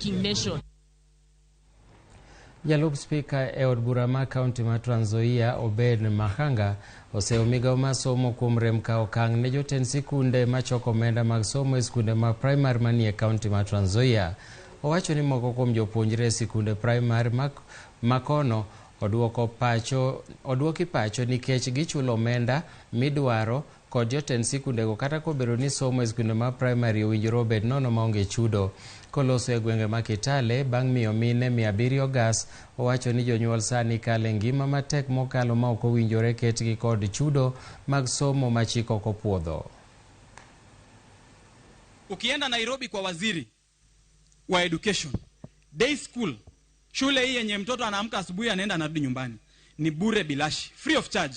working nation. Jalup Spika e od bura ma kaunti ma Trans Nzoia Obed Mahanga oseo migao ma somo kuom rem ka okang' ne jotend sikunde ma choko omenda mag somo e sikunde ma primar manie kaunti ma Trans Nzoia. Owacho ni moko kuom jopuonjre e sikunde primar makono odwoki pacho nikech gichulo omenda midwaro kod jotend sikundego kata kobedo ni somo e sikunde ma primary owinjore obed nono maonge chudo. Koloso e gwenge ma Kitale bang' miyo mine 700 gas, owacho ni jonyuol sani kale ngima matek mokalo ma ok owinjore ketgi kod chudo mag somo ma chik ok opuodho. Ukienda Nairobi kwa waziri wa education, day school, shule hii yenye mtoto anaamka asubuhi anaenda anarudi nyumbani, ni bure bilashi, free of charge.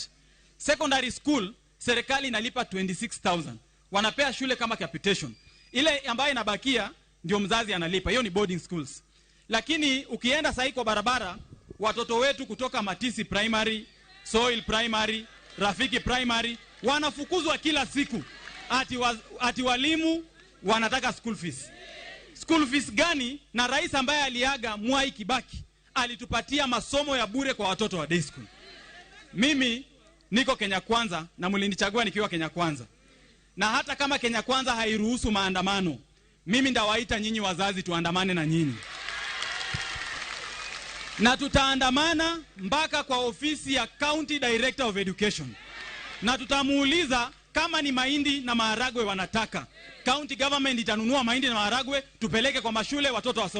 Secondary school serikali inalipa 26,000, wanapea shule kama capitation. Ile ambayo inabakia ndio mzazi analipa, hiyo ni boarding schools. Lakini ukienda sahi kwa barabara, watoto wetu kutoka Matisi primary, Soil primary, Rafiki primary wanafukuzwa kila siku ati walimu wanataka school fees. School fees gani? Na rais ambaye aliaga Mwai Kibaki alitupatia masomo ya bure kwa watoto wa day school. Mimi niko Kenya Kwanza na mlinichagua nikiwa Kenya Kwanza. Na hata kama Kenya Kwanza hairuhusu maandamano, mimi ndawaita nyinyi wazazi tuandamane na nyinyi. Na tutaandamana mpaka kwa ofisi ya County Director of Education. Na tutamuuliza kama ni mahindi na maharagwe wanataka. County government itanunua mahindi na maharagwe tupeleke kwa mashule watoto wasome.